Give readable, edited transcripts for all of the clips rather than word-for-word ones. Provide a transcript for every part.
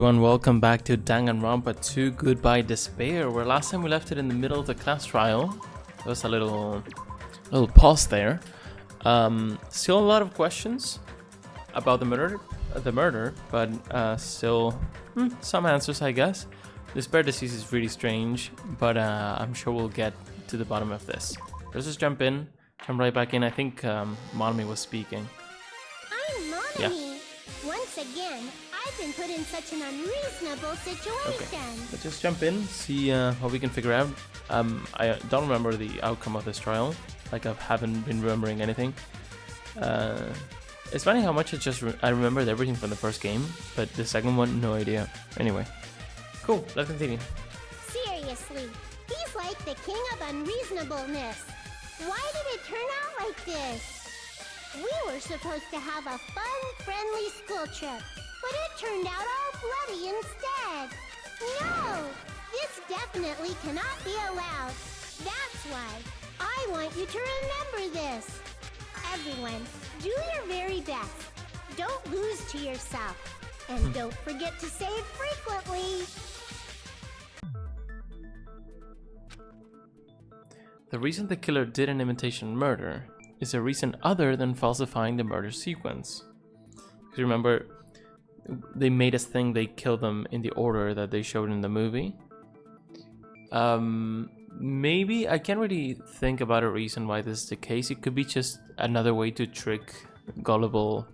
Everyone, welcome back to Danganronpa 2 Goodbye Despair, where last time we left it in the middle of the class trial. There was a little pause there. Still a lot of questions about the murder, but still some answers, I guess. Despair disease is really strange, but I'm sure we'll get to the bottom of this. Let's just jump right back in. I think Monami was speaking. I'm Monami. Yeah. Once again, I've been put in such an unreasonable situation. Okay. Let's just jump in, see what we can figure out. I don't remember the outcome of this trial. Like, I haven't been remembering anything. It's funny how much I remembered everything from the first game, but the second one, no idea. Anyway, cool. Let's continue. Seriously, he's like the king of unreasonableness. Why did it turn out like this? We were supposed to have a fun, friendly school trip, but it turned out all bloody instead. No! This definitely cannot be allowed. That's why I want you to remember this. Everyone, do your very best. Don't lose to yourself. And don't forget to save frequently. The reason the killer did an imitation murder is a reason other than falsifying the murder sequence. Because remember, they made us think they killed them in the order that they showed in the movie. Maybe, I can't really think about a reason why this is the case. It could be just another way to trick gullible,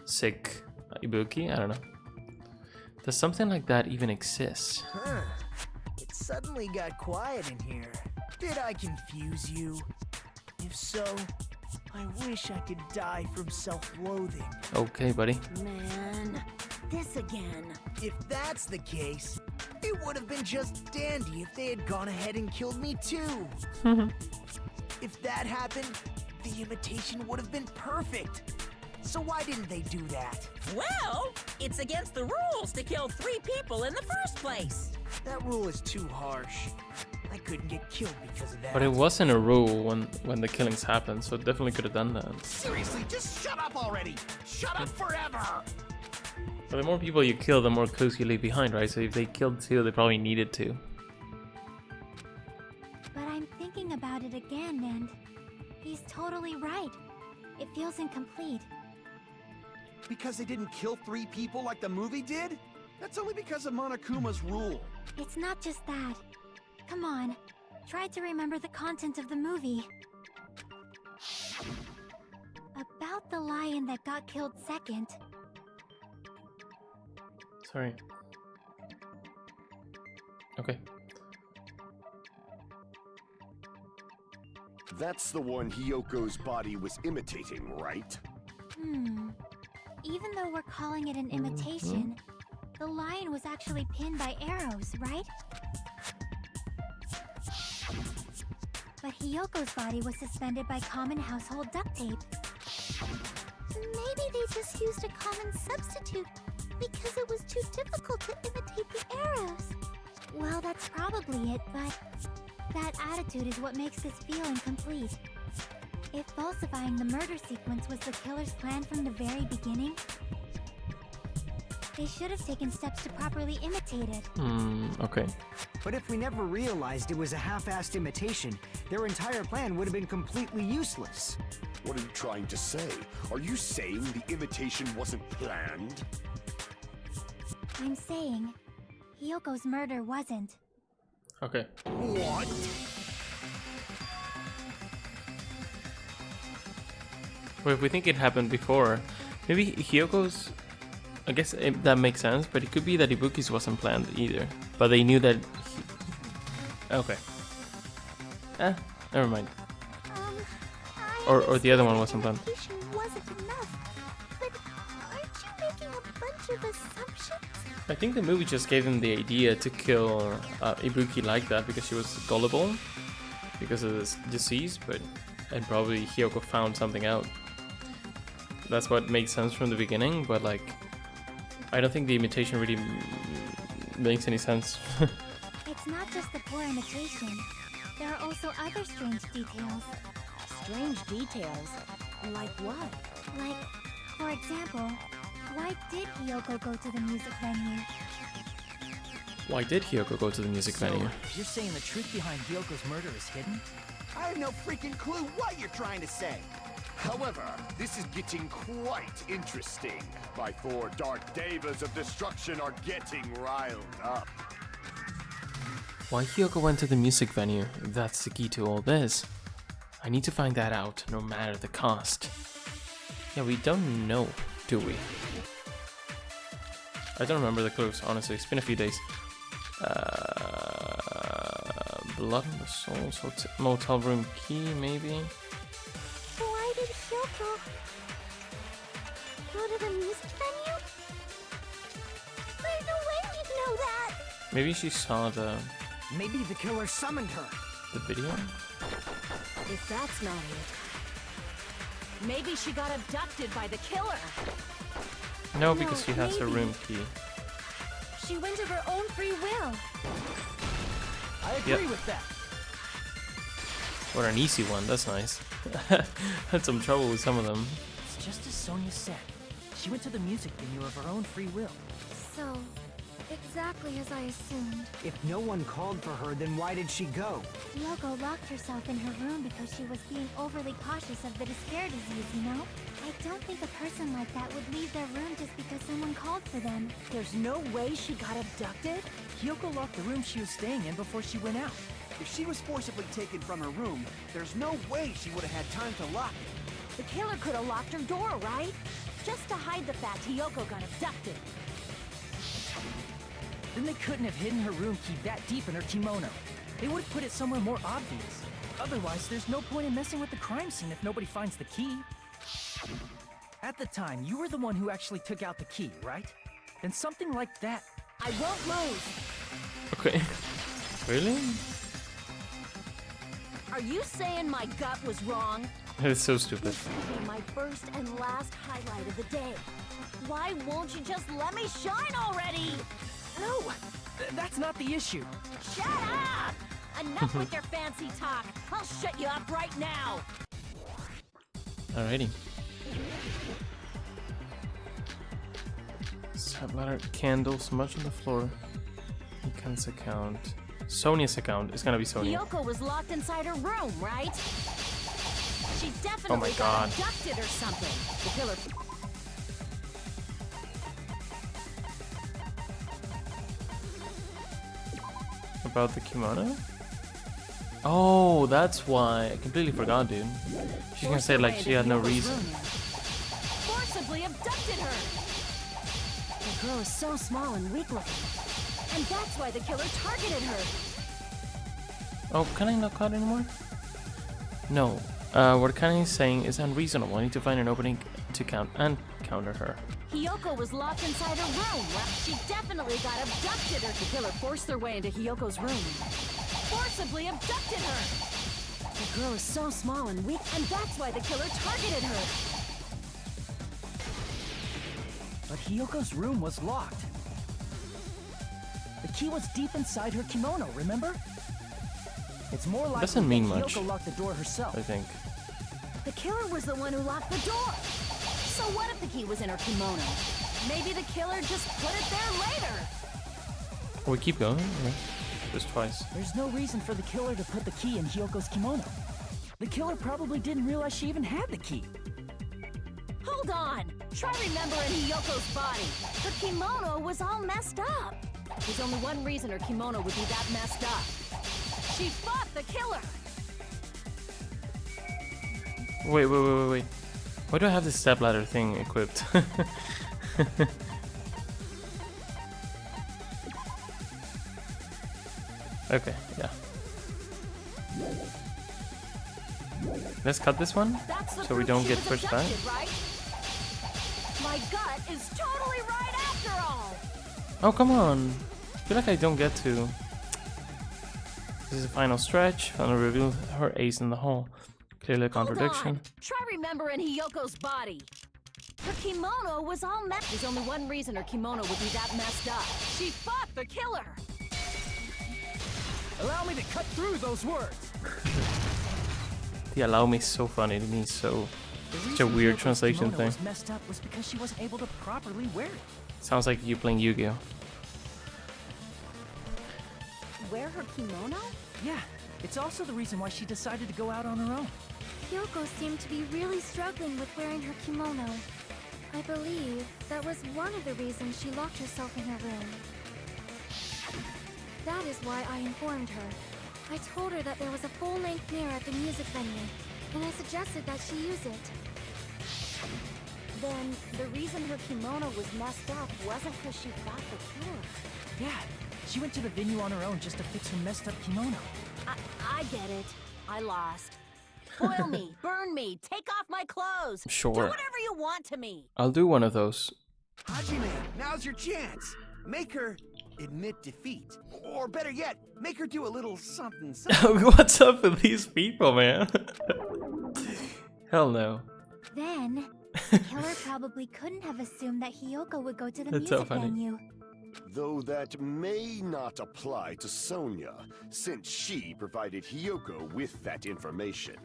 sick Ibuki. I don't know. Does something like that even exist? It suddenly got quiet in here. Did I confuse you? If so, I wish I could die from self-loathing. Okay, buddy. Man, this again. If that's the case, it would have been just dandy if they had gone ahead and killed me too. If that happened, the imitation would have been perfect. So why didn't they do that? Well, it's against the rules to kill 3 people in the first place. That rule is too harsh. I couldn't get killed because of that. But it wasn't a rule when the killings happened, so it definitely could have done that. Seriously, just shut up already! Shut up forever! But the more people you kill, the more clues you leave behind, right? So if they killed 2, they probably needed to. But I'm thinking about it again, and he's totally right. It feels incomplete. Because they didn't kill 3 people like the movie did? That's only because of Monokuma's rule. It's not just that. Come on, try to remember the content of the movie. About the lion that got killed second. Sorry. Okay. That's the one Hyoko's body was imitating, right? Even though we're calling it an imitation, the lion was actually pinned by arrows, right? But Hyoko's body was suspended by common household duct tape. Maybe they just used a common substitute because it was too difficult to imitate the arrows. Well, that's probably it, but that attitude is what makes this feel incomplete. If falsifying the murder sequence was the killer's plan from the very beginning, they should have taken steps to properly imitate it. Okay. But if we never realized it was a half-assed imitation, their entire plan would have been completely useless. What are you trying to say? Are you saying the imitation wasn't planned? I'm saying, Hyoko's murder wasn't. Okay. What? Well, if we think it happened before, maybe Hyoko's... I guess that makes sense, but it could be that Ibuki's wasn't planned either. But they knew that okay. Never mind. Or the other one wasn't planned. Wasn't enough. But aren't you making a bunch of assumptions? I think the movie just gave them the idea to kill Ibuki like that because she was gullible because of this disease, and probably Hyoko found something out. That's what makes sense from the beginning, but like, I don't think the imitation really makes any sense. It's not just the poor imitation. There are also other strange details. Strange details? Like what? Like, for example, Why did Hiyoko go to the music venue? Why did Hiyoko go to the music venue? You're saying the truth behind Hyoko's murder is hidden? I have no freaking clue what you're trying to say. However, this is getting quite interesting. My 4 dark devas of destruction are getting riled up. Why Hiyoko went to the music venue, if that's the key to all this. I need to find that out, no matter the cost. Yeah, we don't know, do we? I don't remember the clues, honestly. It's been a few days. Blood on the Souls, motel room key, maybe? Why did Hiyoko go to the music venue? There's no way you'd know that! Maybe she saw the Maybe the killer summoned her. video? If that's not it, maybe she got abducted by the killer. No, because she has her room key. She went of her own free will. I agree with that. What an easy one, that's nice. Had some trouble with some of them. It's just as Sonia said. She went to the music venue of her own free will. So, exactly as I assumed. If no one called for her, then why did she go? Hiyoko locked herself in her room because she was being overly cautious of the despair disease, you know? I don't think a person like that would leave their room just because someone called for them. There's no way she got abducted? Hiyoko locked the room she was staying in before she went out. If she was forcibly taken from her room, there's no way she would have had time to lock it. The killer could have locked her door, right? Just to hide the fact Hiyoko got abducted. Then they couldn't have hidden her room key that deep in her kimono. They would have put it somewhere more obvious. Otherwise, there's no point in messing with the crime scene if nobody finds the key. At the time, you were the one who actually took out the key, right? Then something like that. I won't lose. Okay. Really? Are you saying my gut was wrong? It's so stupid. This will be my first and last highlight of the day. Why won't you just let me shine already? No, that's not the issue. Shut up! Enough with your fancy talk. I'll shut you up right now. Alrighty. Stepladder, candles, much on the floor. Ikan's account. Sonia's account. It's gonna be Sonia. Hiyoko was locked inside her room, right? She Oh definitely my got God. abducted or something. The killer. About the kimono? Oh, that's why. I completely forgot, dude. She's gonna say like she had no reason. Forcibly abducted her. The girl is so small and weak looking. And that's why the killer targeted her. Oh, can I not cut anymore? No. What Kanye is saying is unreasonable. I need to find an opening to counter her. Hiyoko was locked inside her room. She definitely got abducted. The killer forced their way into Hiyoko's room. Forcibly abducted her. The girl is so small and weak, and that's why the killer targeted her. But Hiyoko's room was locked. The key was deep inside her kimono, remember? It's more likely Doesn't mean that much. Hiyoko locked the door herself. I think. The killer was the one who locked the door. So what if the key was in her kimono? Maybe the killer just put it there later. We keep going. Yeah. Just twice. There's no reason for the killer to put the key in Hiyoko's kimono. The killer probably didn't realize she even had the key. Hold on. Try remembering Hiyoko's body. Her kimono was all messed up. There's only one reason her kimono would be that messed up. She fought the killer. Wait. Why do I have this stepladder thing equipped? Okay, yeah. Let's cut this one That's the so we proof don't she get was pushed back. abducted, right? My gut is totally right after all. Oh, come on. I feel like I don't get to. This is the final stretch. Final reveal her ace in the hole. Clearly a contradiction. Hold on. Try remembering Hiyoko's body. Her kimono was all messed. There's only one reason her kimono would be that messed up. She fought the killer. Allow me to cut through those words. The allow me is so funny to me, so The Such a reason weird Hyoko's translation kimono thing. was messed up was because she wasn't able to properly wear it. Sounds like you playing Yu-Gi-Oh. Wear her kimono? Yeah, it's also the reason why she decided to go out on her own. Yoko seemed to be really struggling with wearing her kimono. I believe that was one of the reasons she locked herself in her room. That is why I informed her. I told her that there was a full-length mirror at the music venue, and I suggested that she use it. Then the reason her kimono was messed up wasn't because she fought the killer. Yeah, she went to the venue on her own just to fix her messed up kimono. I get it. I lost. Boil me, burn me, take off my clothes. Sure. Do whatever you want to me. I'll do one of those. Hajime, now's your chance. Make her admit defeat. Or better yet, make her do a little something, something. What's up with these people, man? Hell no. Then, the killer probably couldn't have assumed that Hiyoko would go to the That's so music funny. venue. Though that may not apply to Sonia, since she provided Hiyoko with that information.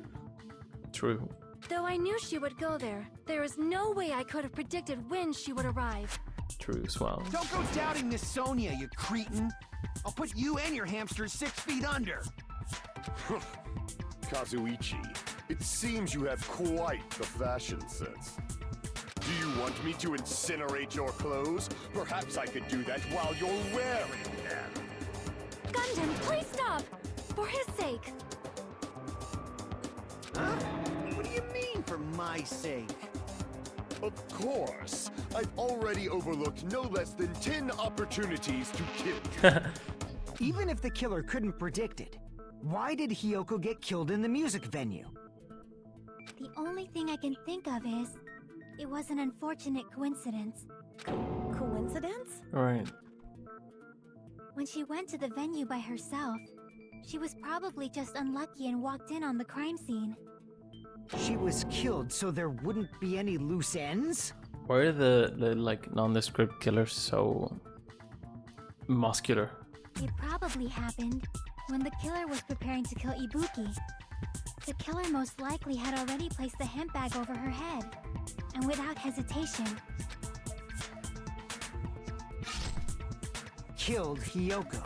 True. Though I knew she would go there, there is no way I could have predicted when she would arrive. True as well. Don't go doubting Miss Sonia, you cretin. I'll put you and your hamsters 6 feet under. Kazuichi, it seems you have quite the fashion sense. Do you want me to incinerate your clothes? Perhaps I could do that while you're wearing them. Gundam, please stop! For his sake! Huh? What do you mean, for my sake? Of course. I've already overlooked no less than 10 opportunities to kill you. Even if the killer couldn't predict it, why did Hiyoko get killed in the music venue? The only thing I can think of is, it was an unfortunate coincidence. Coincidence? Alright. When she went to the venue by herself, she was probably just unlucky and walked in on the crime scene. She was killed so there wouldn't be any loose ends? Why are the like nondescript killers so muscular? It probably happened when the killer was preparing to kill Ibuki. The killer most likely had already placed the hemp bag over her head, and without hesitation, Killed Hiyoko.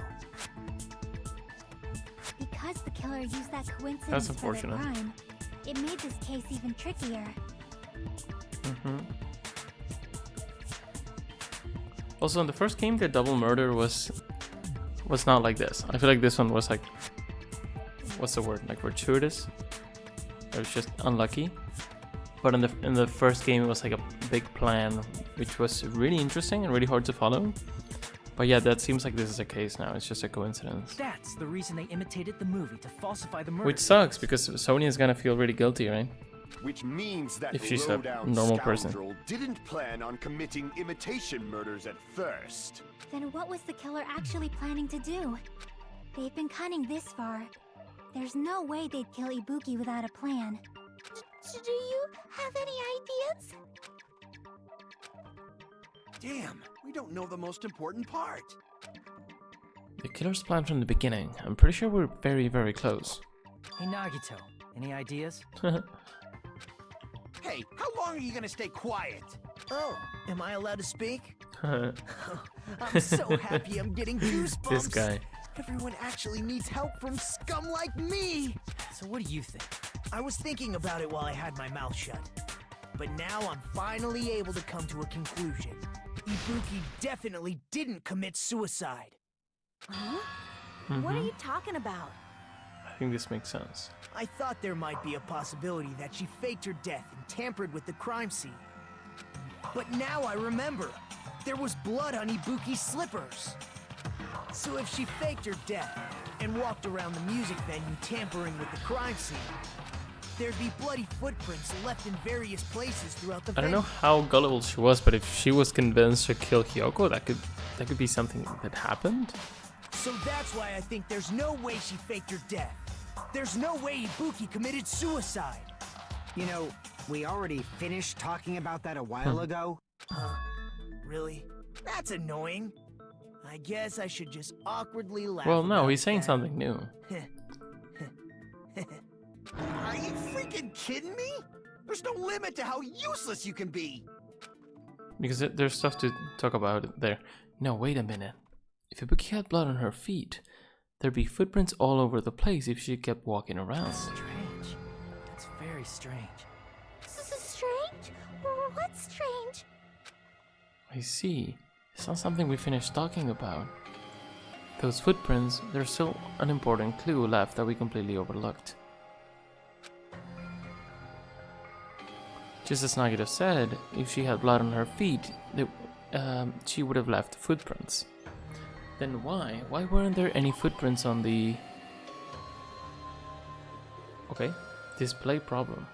because the killer used that coincidence That's for the unfortunate. crime, it made this case even trickier. Also, in the first game, the double murder was not like this. I feel like this one was like, what's the word? Like gratuitous. It was just unlucky. But in the first game, it was like a big plan, which was really interesting and really hard to follow. But yeah, that seems like this is a case now. It's just a coincidence. That's the reason they imitated the movie, to falsify the murder. Which sucks because Sonia's gonna feel really guilty, right? Which means that If she's a low-down normal person. scoundrel didn't plan on committing imitation murders at first. Then what was the killer actually planning to do? They've been cunning this far. There's no way they'd kill Ibuki without a plan. Do you have any ideas? Damn, we don't know the most important part. The killer's plan from the beginning. I'm pretty sure we're very, very close. Hey Nagito, any ideas? Hey, how long are you gonna stay quiet? Oh, am I allowed to speak? I'm so happy I'm getting goosebumps. This guy. Everyone actually needs help from scum like me! So what do you think? I was thinking about it while I had my mouth shut. But now I'm finally able to come to a conclusion. Ibuki definitely didn't commit suicide. Huh? What are you talking about? I think this makes sense. I thought there might be a possibility that she faked her death and tampered with the crime scene. But now I remember. There was blood on Ibuki's slippers. So if she faked her death and walked around the music venue tampering with the crime scene, there'd be bloody footprints left in various places throughout the I don't venue. know how gullible she was, but if she was convinced to kill Hiyoko, that could be something that happened. So that's why I think there's no way she faked her death. There's no way Ibuki committed suicide. You know, we already finished talking about that a while ago. Huh? Really? That's annoying. I guess I should just awkwardly laugh. Well, no, about he's saying that. something new. Are you freaking kidding me? There's no limit to how useless you can be. Because there's stuff to talk about there. No, wait a minute. If Ibuki had blood on her feet, there'd be footprints all over the place if she kept walking around. Strange. That's very strange. This is strange? What's strange? I see. It's not something we finished talking about. Those footprints, there's still an important clue left that we completely overlooked. Just as Nagito said, if she had blood on her feet, she would have left footprints. Then why? Why weren't there any footprints on the... Okay, display problem.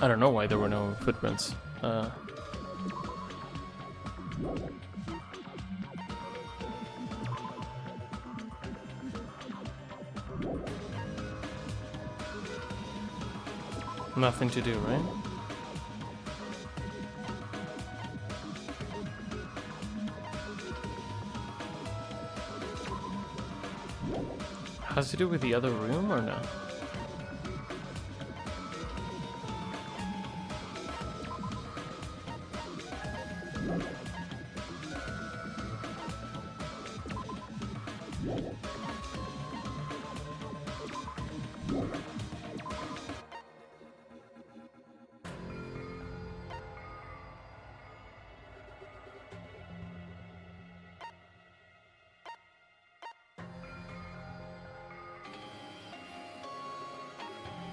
I don't know why there were no footprints. Nothing to do, right? Has to do with the other room or no?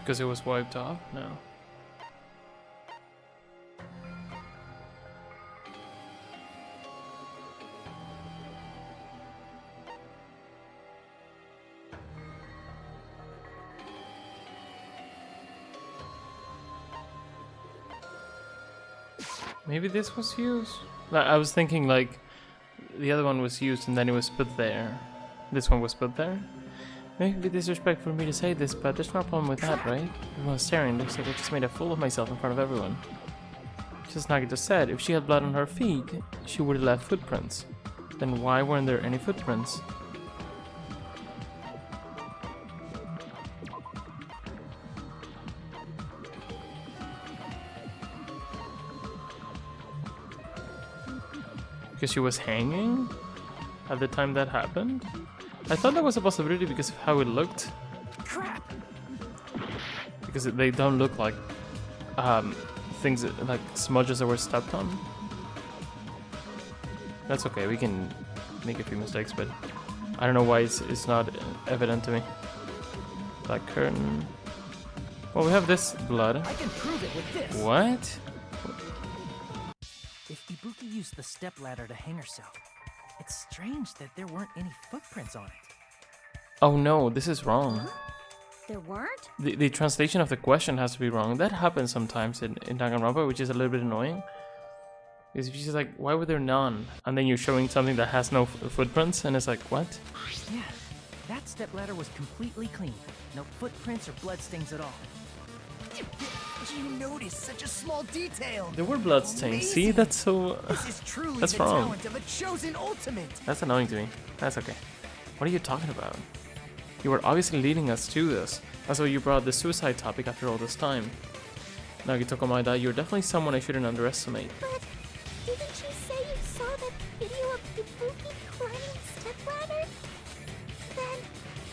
Because it was wiped off? No. Maybe this was used? I was thinking like the other one was used and then it was put there. This one was put there? Maybe disrespectful for me to say this, but there's no problem with that, right? Everyone's staring, looks like I just made a fool of myself in front of everyone. Just like I just said, if she had blood on her feet, she would have left footprints. Then why weren't there any footprints? Because she was hanging at the time that happened? I thought that was a possibility because of how it looked. Crap! Because they don't look like things like smudges that were stepped on. That's okay, we can make a few mistakes, but I don't know why it's not evident to me. Black curtain. Well, we have this blood. I can prove it with this. What? If Ibuki used the stepladder to hang herself, it's strange that there weren't any footprints on it. Oh no, this is wrong. There weren't? The translation of the question has to be wrong. That happens sometimes in Danganronpa, which is a little bit annoying. Because she's like, why were there none? And then you're showing something that has no footprints, and it's like, what? Yeah, that stepladder was completely clean. No footprints or bloodstains at all. Did you notice such a small detail? There were bloodstains. See, that's so... This is truly that's the wrong. talent of a chosen ultimate. That's annoying to me. That's okay. What are you talking about? You were obviously leading us to this. That's why you brought the suicide topic after all this time. Nagito Komaeda, you're definitely someone I shouldn't underestimate. But didn't you say you saw that video of Ibuki climbing stepladder? Then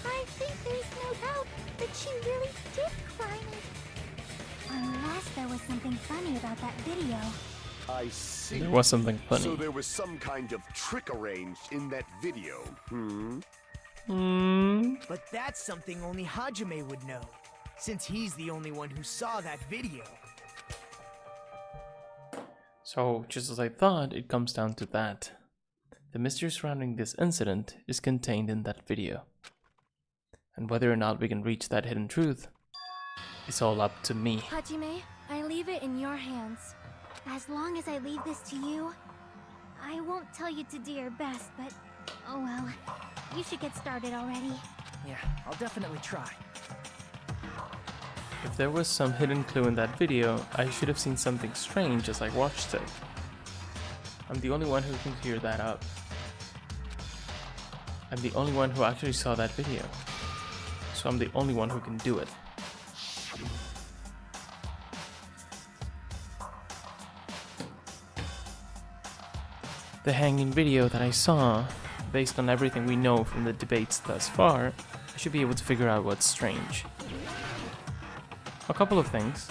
I think there's no doubt that she really did climb it. Unless there was something funny about that video. I see. There was something funny. So there was some kind of trick arranged in that video, But that's something only Hajime would know, since he's the only one who saw that video. So, just as I thought, it comes down to that. The mystery surrounding this incident is contained in that video. And whether or not we can reach that hidden truth, it's all up to me. Hajime, I leave it in your hands. As long as I leave this to you, I won't tell you to do your best, but oh well. You should get started already. Yeah, I'll definitely try. If there was some hidden clue in that video, I should have seen something strange as I watched it. I'm the only one who can clear that up. I'm the only one who actually saw that video. So I'm the only one who can do it. The hanging video that I saw, based on everything we know from the debates thus far, I should be able to figure out what's strange. A couple of things.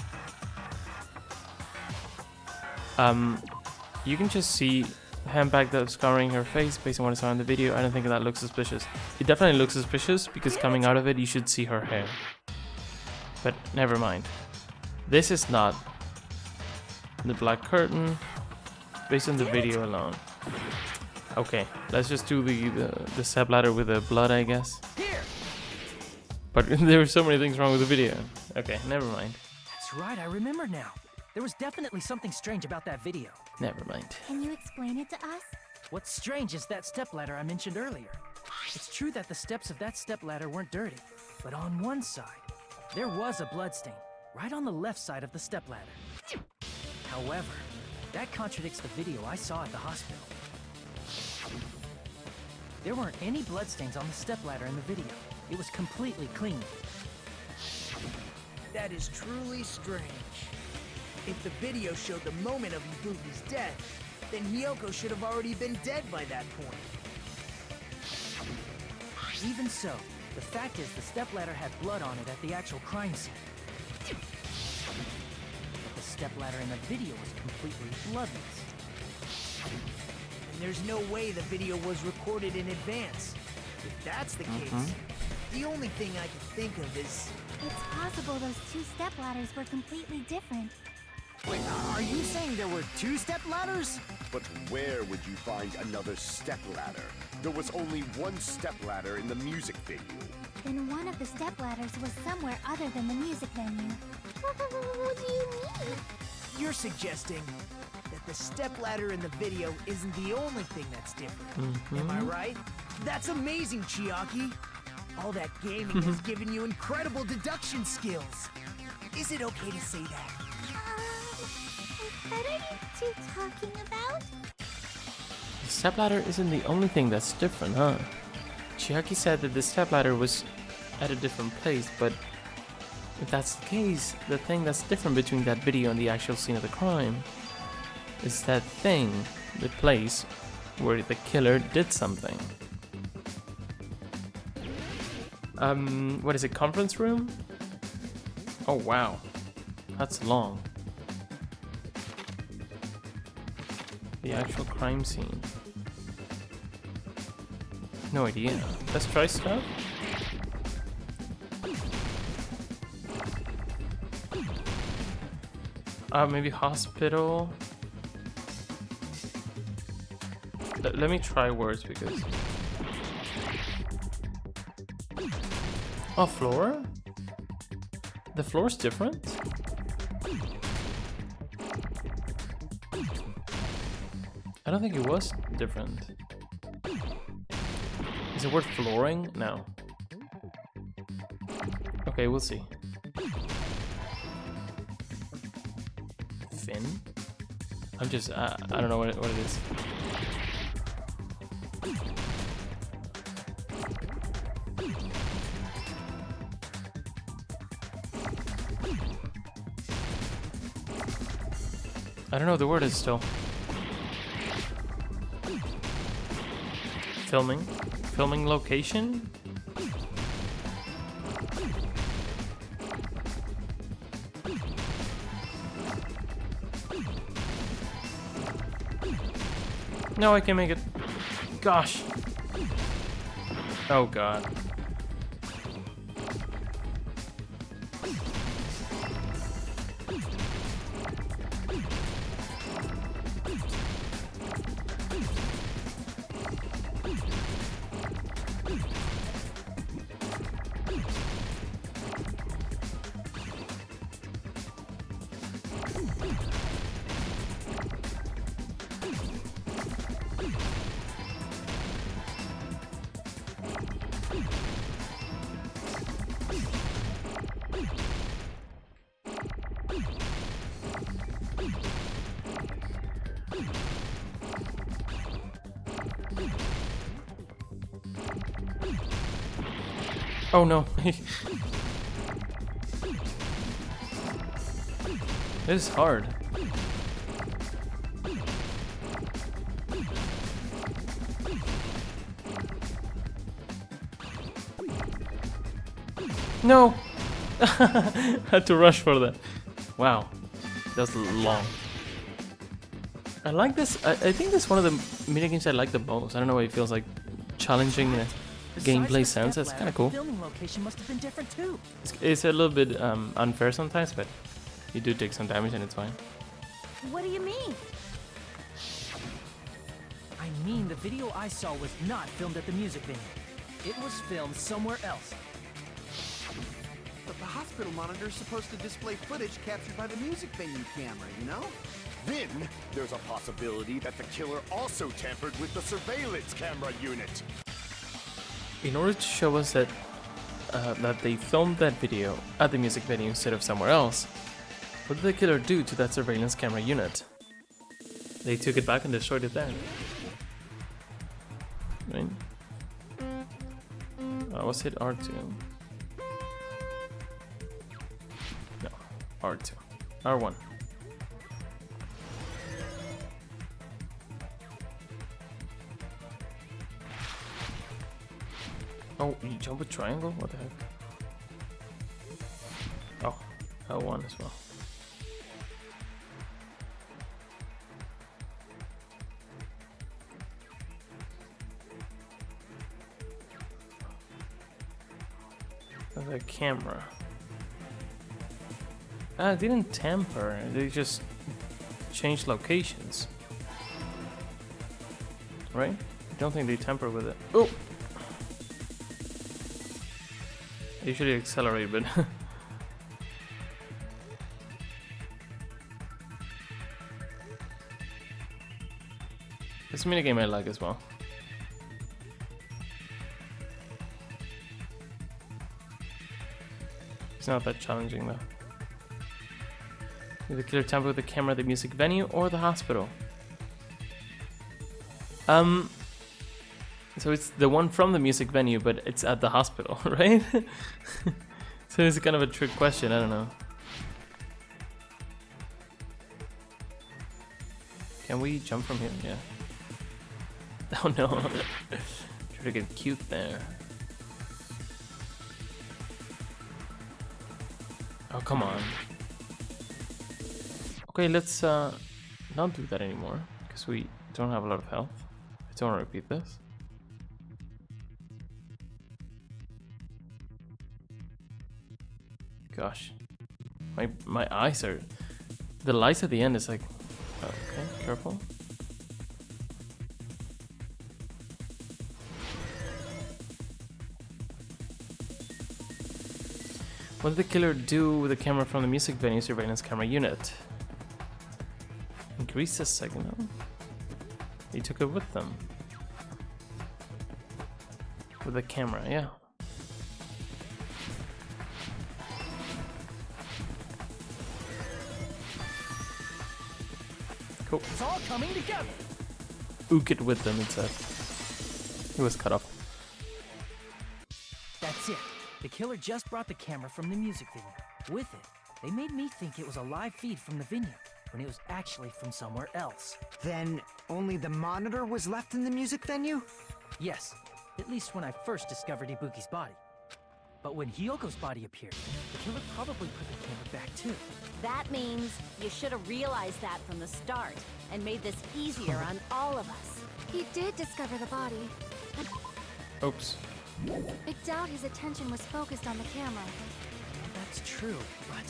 You can just see the handbag that's covering her face based on what I saw in the video. I don't think that looks suspicious. It definitely looks suspicious because coming out of it you should see her hair. But never mind. This is not the black curtain based on the video alone. Okay, let's just do the step ladder with the blood, I guess. But there were so many things wrong with the video. Okay, never mind. That's right, I remember now. There was definitely something strange about that video. Never mind. Can you explain it to us? What's strange is that stepladder I mentioned earlier. It's true that the steps of that stepladder weren't dirty, but on one side, there was a bloodstain, right on the left side of the stepladder. However, that contradicts the video I saw at the hospital. There weren't any bloodstains on the stepladder in the video. It was completely clean. That is truly strange. If the video showed the moment of Ibuki's death, then Hiyoko should have already been dead by that point. Even so, the fact is the stepladder had blood on it at the actual crime scene. But the stepladder in the video was completely bloodless. And there's no way the video was recorded in advance. If that's the case, the only thing I can think of is... It's possible those two stepladders were completely different. Wait, are you saying there were two stepladders? But where would you find another stepladder? There was only one stepladder in the music video. Then one of the stepladders was somewhere other than the music venue. What do you mean? You're suggesting that the stepladder in the video isn't the only thing that's different. Am I right? That's amazing, Chiaki! All that gaming has given you incredible deduction skills. Is it okay to say that? What are you two talking about? The stepladder isn't the only thing that's different, huh? Chiaki said that the stepladder was at a different place, but if that's the case, the thing that's different between that video and the actual scene of the crime is that thing, the place where the killer did something. What is it, conference room? Oh wow, that's long. The actual crime scene. No idea. Let's try stuff. Maybe hospital. Let me try words because... Oh, floor? The floor's different? I don't think it was different. Is the word flooring? No. Okay, we'll see. Fin? I'm just, I don't know what it is. I don't know what the word is still. Filming location? No, I can't make it. Gosh. Oh god. Oh no. This is hard. No! Had to rush for that. Wow. That's long. I like this. I think this is one of the minigames I like the most. I don't know why it feels like challenging in a gameplay sense. It's kind of cool. Filming location must have been different too. It's a little bit unfair sometimes, but you do take some damage and it's fine. What do you mean? I mean, the video I saw was not filmed at the music venue. It was filmed somewhere else. But the hospital monitor is supposed to display footage captured by the music venue camera, you know? Then, there's a possibility that the killer also tampered with the surveillance camera unit. In order to show us that they filmed that video at the music venue instead of somewhere else, what did the killer do to that surveillance camera unit? They took it back and destroyed it there. Right? Was it R2? No, R2. R1. Oh, you jump with triangle? What the heck? Oh, L1 as well. The camera. It didn't tamper, they just changed locations. Right? I don't think they tamper with it. Oh! I usually accelerate, but this minigame I like as well. It's not that challenging though. Did the killer tamper with the camera at the music venue or the hospital? So it's the one from the music venue, but it's at the hospital, right? So it's kind of a trick question, I don't know. Can we jump from here? Yeah. Oh no. Try to get cute there. Oh, come on. Okay, let's not do that anymore, because we don't have a lot of health. I don't want to repeat this. Gosh. My eyes are... The lights at the end is like... Oh, okay, careful. What did the killer do with the camera from the music venue surveillance camera unit? Increase the signal. He took it with them. With the camera, yeah. Cool. It's all coming together. Ook it with them, it said. It was cut off. That's it. The killer just brought the camera from the music venue. With it, they made me think it was a live feed from the venue, when it was actually from somewhere else. Then only the monitor was left in the music venue? Yes, at least when I first discovered Ibuki's body. But when Hyoko's body appeared, the killer probably put the camera back too. That means you should have realized that from the start and made this easier on all of us. He did discover the body. Oops. I doubt his attention was focused on the camera. That's true, but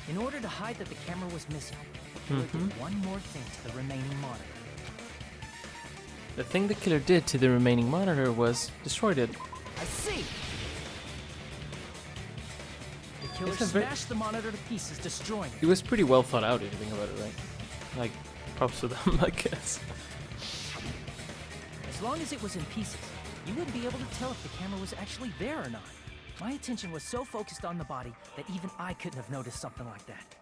in order to hide that the camera was missing, the killer did one more thing to the remaining monitor. The thing the killer did to the remaining monitor was destroyed it. I see! The killer smashed the monitor to pieces, destroying It was pretty well thought out if you think about it, right? Like, props to them, I guess. As long as it was in pieces, you wouldn't be able to tell if the camera was actually there or not. My attention was so focused on the body that even I couldn't have noticed something like that.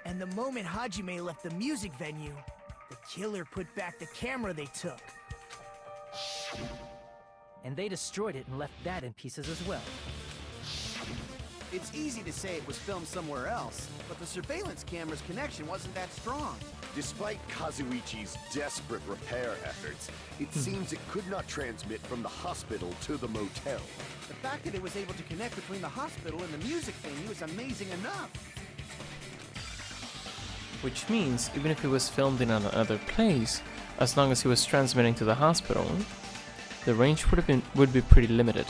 And the moment Hajime left the music venue, the killer put back the camera they took. and they destroyed it and left that in pieces as well. It's easy to say it was filmed somewhere else, but the surveillance camera's connection wasn't that strong. Despite Kazuichi's desperate repair efforts, it seems it could not transmit from the hospital to the motel. The fact that it was able to connect between the hospital and the music venue is amazing enough. Which means, even if it was filmed in another place, as long as he was transmitting to the hospital, the range would be pretty limited.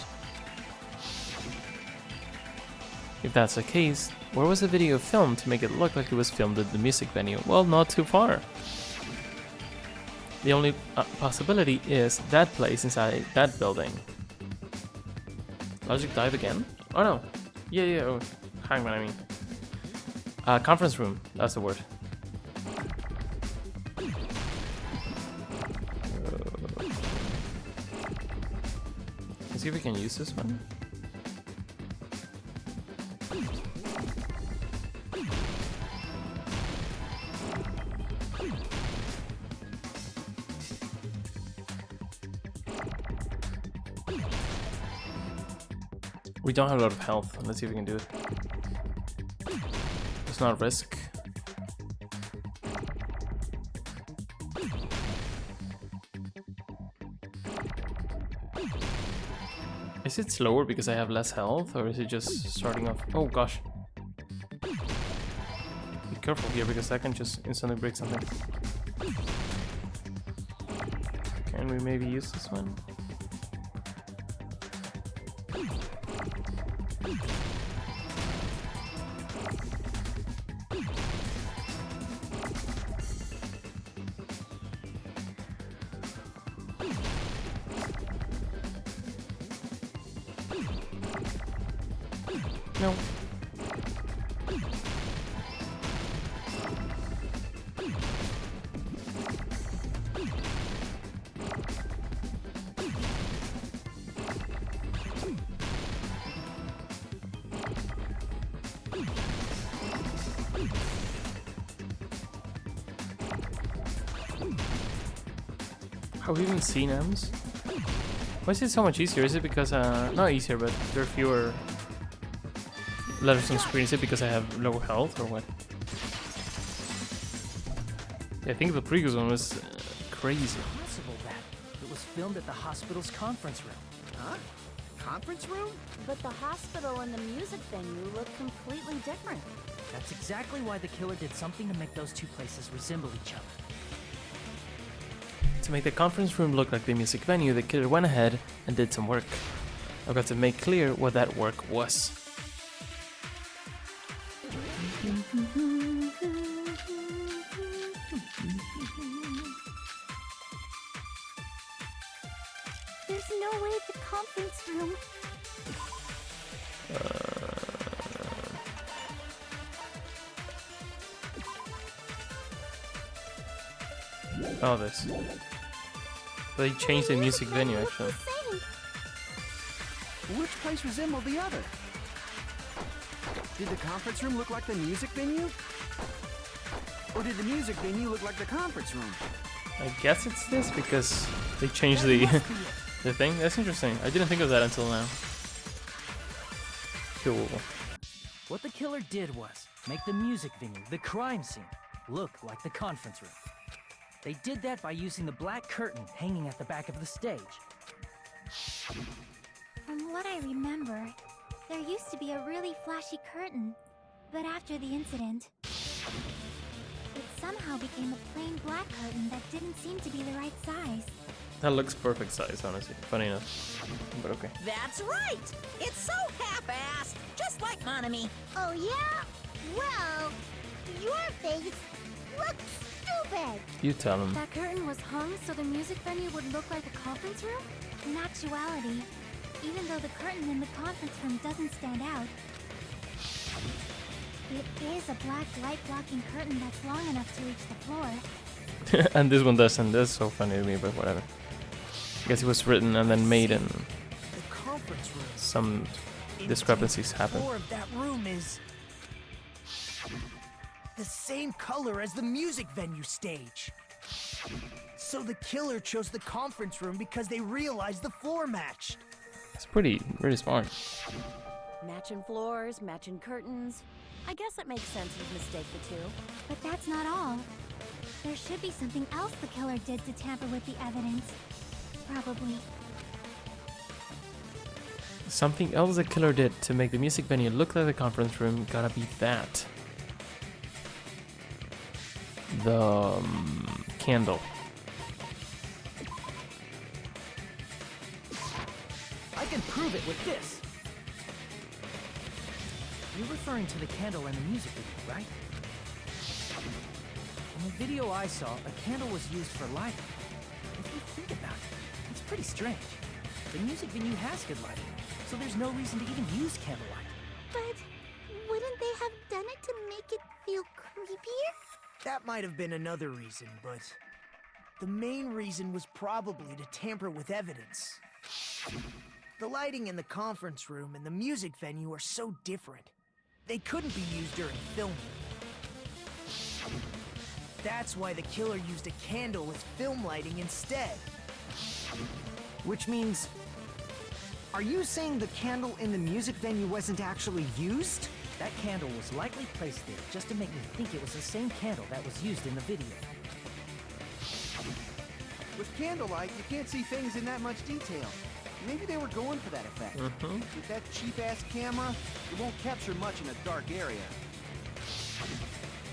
If that's the case, where was the video filmed to make it look like it was filmed at the music venue? Well, not too far. The only possibility is that place inside that building. Logic dive again? Oh no. Yeah, oh, Hangman, I mean. Conference room, that's the word. Let's see if we can use this one. We don't have a lot of health. Let's see if we can do it. It's not risk. Is it slower because I have less health, or is it just starting off? Oh gosh. Be careful here because that can just instantly break something. Can we maybe use this one? No. Have we even seen M's? Why is it so much easier? Is it because, not easier, but there are fewer letters on screen? Is it because I have low health or what? Yeah, I think the previous one was crazy. It's possible that it was filmed at the hospital's conference room. Huh? Conference room? But the hospital and the music venue look completely different. That's exactly why the killer did something to make those two places resemble each other. To make the conference room look like the music venue, the killer went ahead and did some work. I've got to make clear what that work was. There's no way the conference room. Oh, this. They changed the music venue actually. Which place resembled the other? Did the conference room look like the music venue? Or did the music venue look like the conference room? I guess it's this because they changed the the thing. That's interesting. I didn't think of that until now. Cool. What the killer did was make the music venue, the crime scene, look like the conference room. They did that by using the black curtain hanging at the back of the stage. From what I remember, there used to be a really flashy curtain, but after the incident, it somehow became a plain black curtain that didn't seem to be the right size. That looks perfect size, honestly. Funny enough. But okay. That's right! It's so half-assed, just like Monami. Oh yeah? Well, your face looks stupid. You tell him. That curtain was hung so the music venue would look like a conference room? In actuality, even though the curtain in the conference room doesn't stand out, it is a black light-blocking curtain that's long enough to reach the floor. And this one doesn't. That's so funny to me, but whatever. I guess it was written and then made and The conference room. some discrepancies happen. The floor of that room is the same color as the music venue stage. So the killer chose the conference room because they realized the floor matched. It's pretty smart. Matching floors, matching curtains. I guess it makes sense you'd mistake the two. But that's not all. There should be something else the killer did to tamper with the evidence. Probably. Something else the killer did to make the music venue look like the conference room gotta be that. The candle. I can prove it with this. You're referring to the candle in the music video, right? In the video I saw, a candle was used for lighting. If you think about it, it's pretty strange. The music venue has good lighting, so there's no reason to even use candlelight. But wouldn't they have done it to make it feel creepier? That might have been another reason, but the main reason was probably to tamper with evidence. The lighting in the conference room and the music venue are so different. They couldn't be used during filming. That's why the killer used a candle as film lighting instead. Which means... Are you saying the candle in the music venue wasn't actually used? That candle was likely placed there just to make me think it was the same candle that was used in the video. With candlelight, you can't see things in that much detail. Maybe they were going for that effect. With that cheap-ass camera, it won't capture much in a dark area.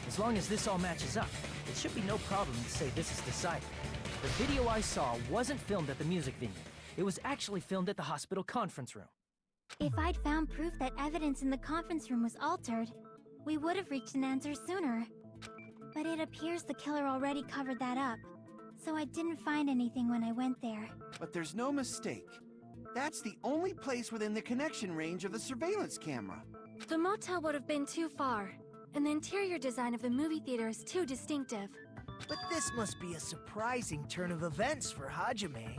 As long as this all matches up, it should be no problem to say this is decided. The video I saw wasn't filmed at the music venue. It was actually filmed at the hospital conference room. If I'd found proof that evidence in the conference room was altered, we would have reached an answer sooner. But it appears the killer already covered that up, so I didn't find anything when I went there. But there's no mistake. That's the only place within the connection range of the surveillance camera. The motel would have been too far, and the interior design of the movie theater is too distinctive. But this must be a surprising turn of events for Hajime.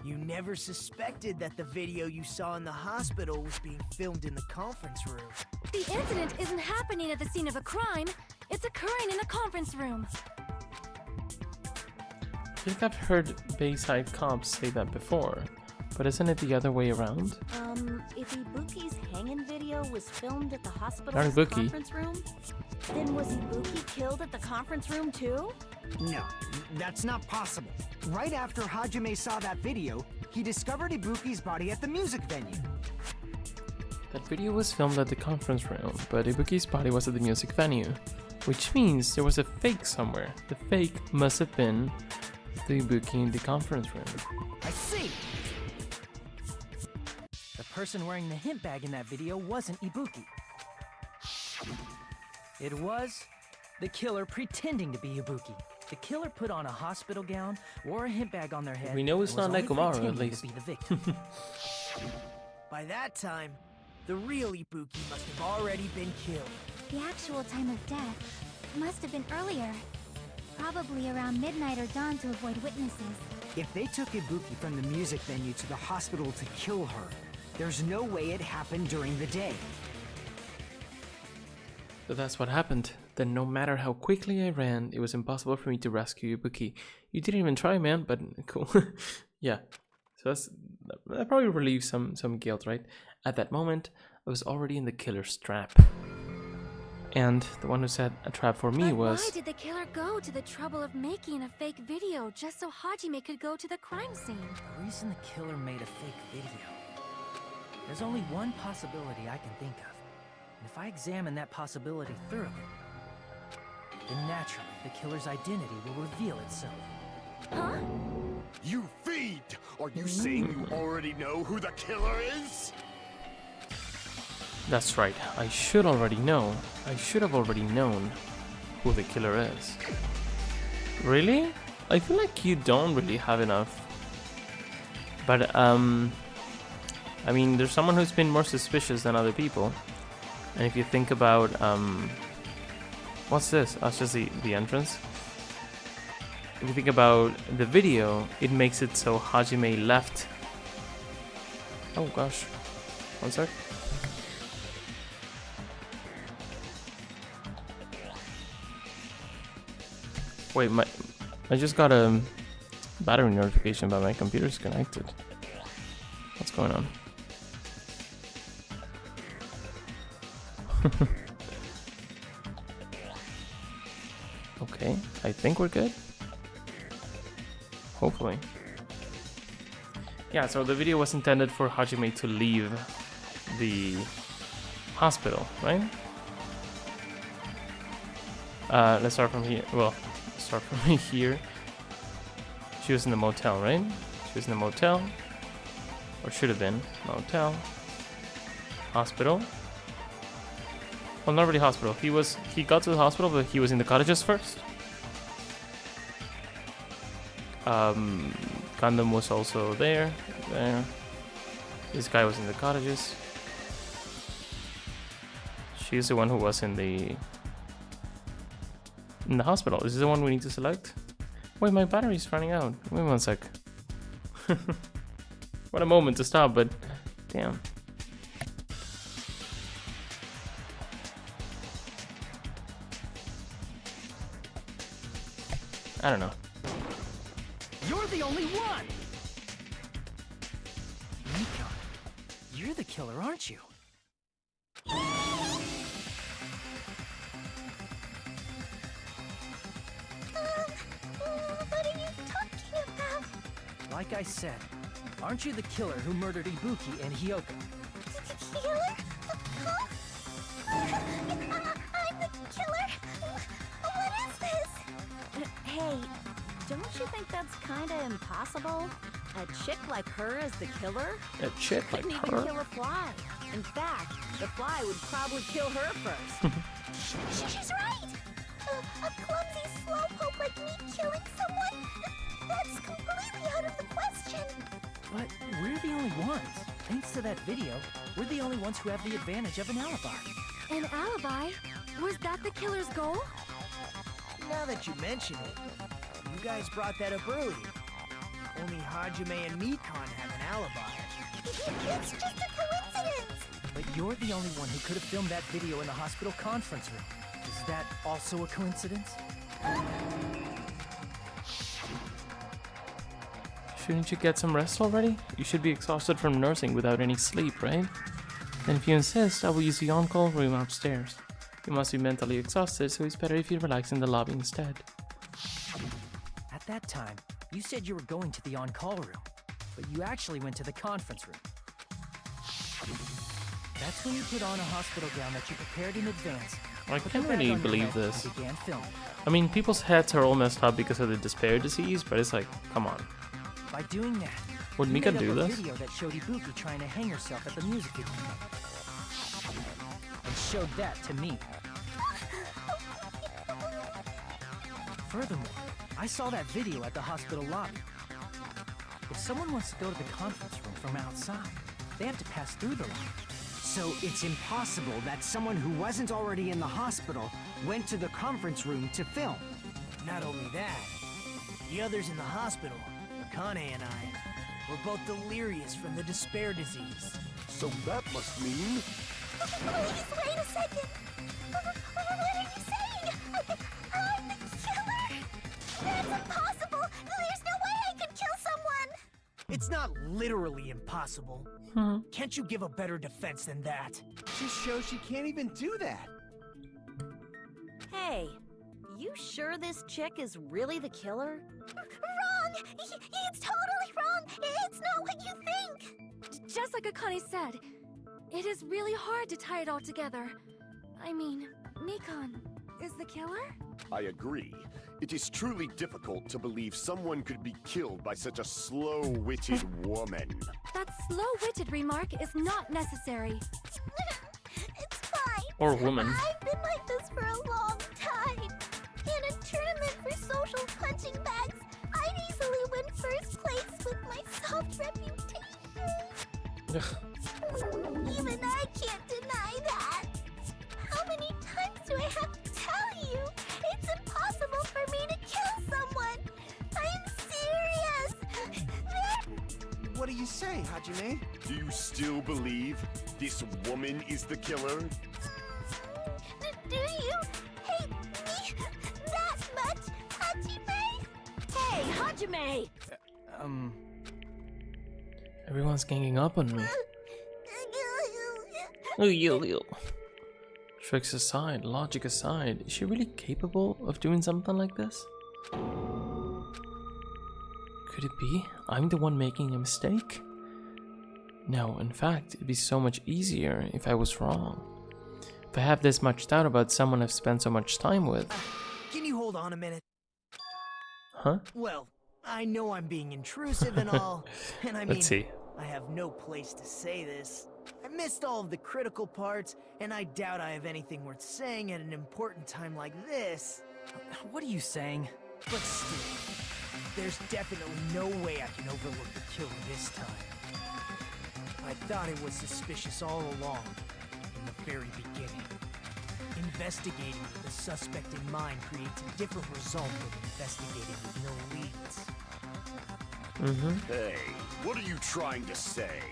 You never suspected that the video you saw in the hospital was being filmed in the conference room. The incident isn't happening at the scene of a crime. It's occurring in a conference room. I think I've heard Bayside cops say that before, but isn't it the other way around? If Ibuki's hanging video was filmed at the hospital's Not Ibuki. conference room, then was Ibuki killed at the conference room too? No, that's not possible. Right after Hajime saw that video, he discovered Ibuki's body at the music venue. That video was filmed at the conference room, but Ibuki's body was at the music venue, which means there was a fake somewhere. The fake must have been the Ibuki in the conference room. I see! The person wearing the hint bag in that video wasn't Ibuki. It was the killer pretending to be Ibuki. The killer put on a hospital gown, wore a hint bag on their head. We know it's and was not only Nekomaru, at pretending least. to be the victim. By that time, the real Ibuki must have already been killed. The actual time of death must have been earlier. Probably around midnight or dawn to avoid witnesses. If they took Ibuki from the music venue to the hospital to kill her, there's no way it happened during the day. So that's what happened. Then no matter how quickly I ran, it was impossible for me to rescue Ibuki. You didn't even try, man, but cool. Yeah. So that probably relieves some guilt, right? At that moment, I was already in the killer's trap. And the one who set a trap for me But was... why did the killer go to the trouble of making a fake video just so Hajime could go to the crime scene? The reason the killer made a fake video. There's only one possibility I can think of. And if I examine that possibility thoroughly, then naturally the killer's identity will reveal itself. Huh? You fiend! Are you saying you already know who the killer is? That's right, I should already know. I should have already known who the killer is. Really? I feel like you don't really have enough. But, I mean, there's someone who's been more suspicious than other people. And if you think about, what's this? That's just the entrance. If you think about the video, it makes it so Hajime left. Oh gosh. One sec. Wait, I just got a Battery notification, but my computer's connected. What's going on? Okay, I think we're good. Hopefully. Yeah, so the video was intended for Hajime to leave the hospital, right? Let's start from here. Well, start from here. She was in the motel, right? She was in the motel. Or should have been. Motel. Hospital. Well, not really hospital. He got to the hospital, but he was in the cottages first. Gundam was also there. This guy was in the cottages. She's the one who was in the hospital. Is this the one we need to select? Wait, my battery's running out. Wait 1 sec. What a moment to stop, but damn. I don't know. You're the only one! Nikon, you're the killer, aren't you? What are you talking about? Like I said, aren't you the killer who murdered Ibuki and Hyoko? Killer? Huh? I'm the killer? What is this? Hey, don't you think that's kinda impossible? A chick like her is the killer? A chick like Couldn't even her? kill a fly. In fact, the fly would probably kill her first. She's right! A clumsy slowpoke like me killing someone? That's completely out of the question! But we're the only ones. Thanks to that video, we're the only ones who have the advantage of an alibi. An alibi? Was that the killer's goal? Now that you mention it, you guys brought that up earlier. Only Hajime and Mikon have an alibi. It's just a coincidence! But you're the only one who could have filmed that video in the hospital conference room. Is that also a coincidence? Shouldn't you get some rest already? You should be exhausted from nursing without any sleep, right? Then if you insist, I will use the on-call room upstairs. You must be mentally exhausted, so it's better if you relax in the lobby instead. At that time, you said you were going to the on-call room, but you actually went to the conference room. That's when you put on a hospital gown that you prepared in advance. I put can't the bag really on your believe head, this. and began filming. I mean, people's heads are all messed up because of the despair disease, but it's like, come on. By doing that, Would you Mika made up do a this? video that showed Ibuki trying to hang herself at the music video. And showed that to me. Furthermore, I saw that video at the hospital lobby. If someone wants to go to the conference room from outside, they have to pass through the lobby. So it's impossible that someone who wasn't already in the hospital went to the conference room to film. Not only that, the others in the hospital, Akane and I, were both delirious from the despair disease. So that must mean... Please, wait a second! What are you saying? I'm the killer? That's impossible! There's no way I could kill someone! It's not literally impossible. Can't you give a better defense than that? Just shows she can't even do that. Hey, you sure this chick is really the killer? Wrong! It's totally wrong! It's not what you think! Just like Akane said, it is really hard to tie it all together. I mean, Mikon is the killer? I agree. It is truly difficult to believe someone could be killed by such a slow-witted woman. That slow-witted remark is not necessary. It's fine. Or woman. I've been like this for a long time. In a tournament for social punching bags, I'd easily win first place with my soft reputation. Even I can't deny that. How many times do I have to tell you? It's impossible for me to kill someone. I'm serious. What do you say, Hajime? Do you still believe this woman is the killer? Do you hate me that much, Hajime? Hey, Hajime! Everyone's ganging up on me. Tricks aside, logic aside, is she really capable of doing something like this? Could it be I'm the one making a mistake? No, in fact, it'd be so much easier if I was wrong. If I have this much doubt about someone I've spent so much time with. Can you hold on a minute? Huh? Well, I know I'm being intrusive and all, and I mean, Let's see. I have no place to say this. I missed all of the critical parts, and I doubt I have anything worth saying at an important time like this. What are you saying? But still, there's definitely no way I can overlook the killer this time. I thought it was suspicious all along, in the very beginning. Investigating with a suspect in mind creates a different result than investigating with no leads. Hey, what are you trying to say?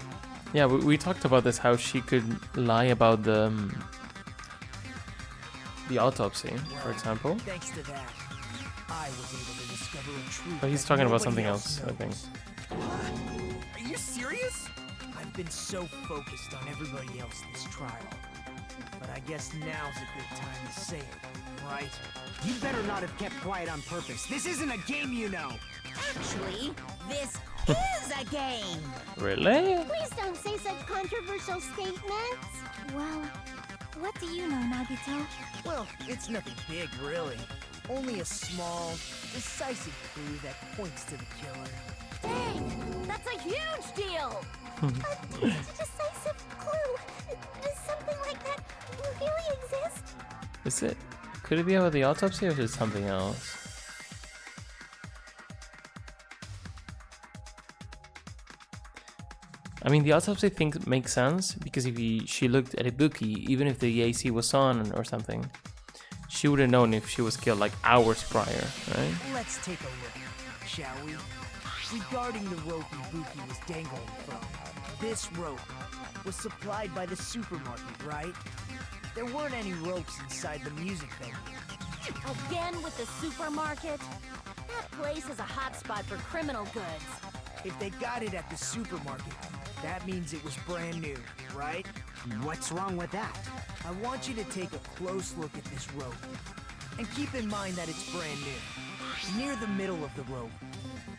Yeah, we talked about this, how she could lie about the autopsy, for example. Thanks to that, I was able to discover a truth. But he's that talking about nobody something else, I think. Are you serious? I've been so focused on everybody else this trial. But I guess now's a good time to say it, right? You better not have kept quiet on purpose. This isn't a game, you know. Actually, this is a game. Really? Please don't say such controversial statements. Well, what do you know, Nagito? Well, it's nothing big, really. Only a small, decisive clue that points to the killer. Dang! That's a huge deal! A decisive clue. Does something like that really exist? Is it? Could it be about the autopsy or is it something else? I mean, the autopsy thing makes sense because if she looked at Ibuki, even if the AC was on or something, she would have known if she was killed like hours prior, right? Let's take a look, shall we? Regarding the rope Ibuki was dangling from, this rope was supplied by the supermarket, right? There weren't any ropes inside the music venue. Again with the supermarket? That place is a hotspot for criminal goods. If they got it at the supermarket, that means it was brand new, right? What's wrong with that? I want you to take a close look at this rope. And keep in mind that it's brand new. Near the middle of the rope,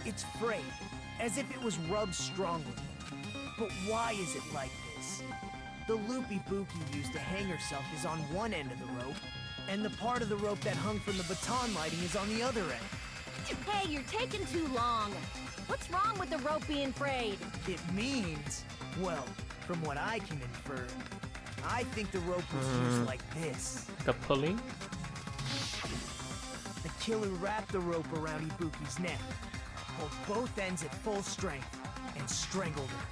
it's frayed, as if it was rubbed strongly. But why is it like this? The loop Ibuki used to hang herself is on one end of the rope, and the part of the rope that hung from the baton lighting is on the other end. Hey, you're taking too long. What's wrong with the rope being frayed? It means, well, from what I can infer, I think the rope was used like this. The pulley? The killer wrapped the rope around Ibuki's neck, pulled both ends at full strength, and strangled her.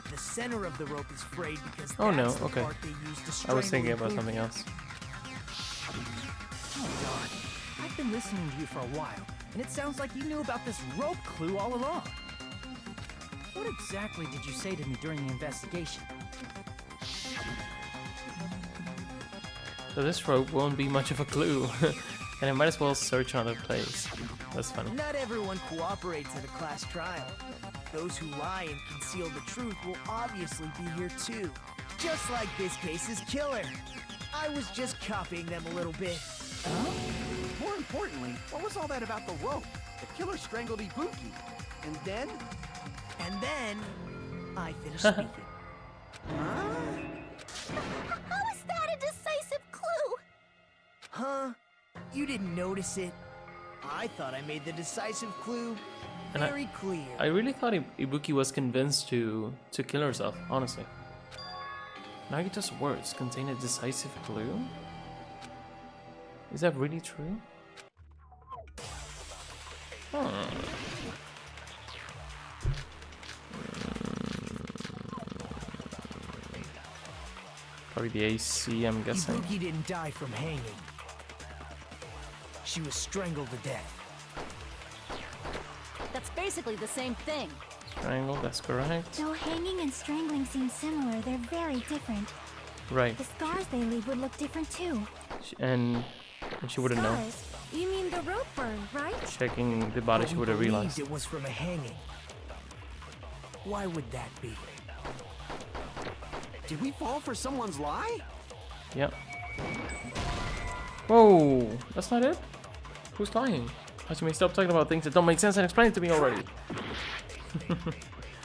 The center of the rope is frayed because that's the part they used to strangle I was thinking about Ibuki. something else. Oh God, I've been listening to you for a while, and it sounds like you knew about this rope clue all along. What exactly did you say to me during the investigation? So this rope won't be much of a clue. And I might as well search another place. That's funny. Not everyone cooperates at a class trial. Those who lie and conceal the truth will obviously be here too. Just like this case's killer. I was just copying them a little bit. More importantly, what was all that about the rope? The killer strangled Ibuki. And then? And then, I finished speaking. How is that a decisive clue? Huh? You didn't notice it? I thought I made the decisive clue And very clear. I really thought Ibuki was convinced to kill herself, honestly. Nagito's words contain a decisive clue? Is that really true? Probably the AC, I'm guessing. Ibuki didn't die from hanging. She was strangled to death. That's basically the same thing. Triangle, that's correct. Though hanging and strangling seem similar, they're very different. Right. The scars they leave would look different too. And she wouldn't know. Scars? You mean the rope burn, right? Checking the body, she would have realized. It was from a hanging. Why would that be? Did we fall for someone's lie? Yep. Whoa, that's not it? Who's lying? Hajime, stop talking about things that don't make sense and explain it to me already.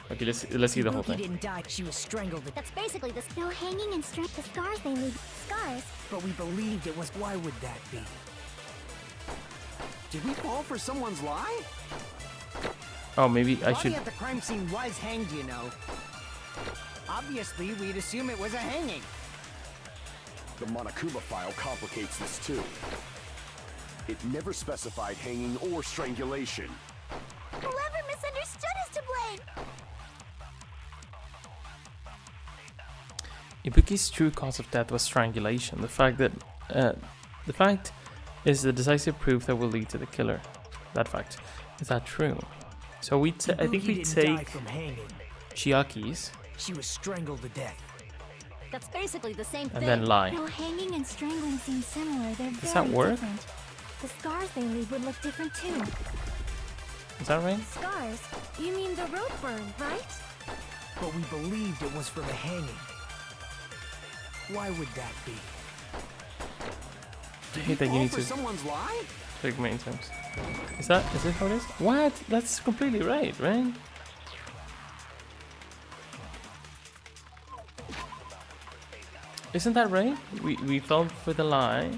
Okay, let's see the whole thing. didn't die. She was strangled. That's basically the still hanging and strength. The scars they leave. Scars. But we believed it was. Why would that be? Did we fall for someone's lie? Oh, maybe I Body should. at the crime scene was hanged, you know. Obviously, we'd assume it was a hanging. The Monokuma file complicates this too. It never specified hanging or strangulation. Whoever misunderstood is to blame. Ibuki's true cause of death was strangulation. The fact is the decisive proof that will lead to the killer. That fact. Is that true? So I think we take Chiaki's. She was strangled to death. That's basically the same thing. And then lie. Though hanging and strangling seem similar, they're Does very that work? different. The scars they leave would look different too. Is that right? Scars? You mean the rope burn, right? But we believed it was from a hanging. Why would that be? I hate that you need For to someone's lie? take main terms. Is it how it is? What? That's completely right? Isn't that right? We fell for the lie.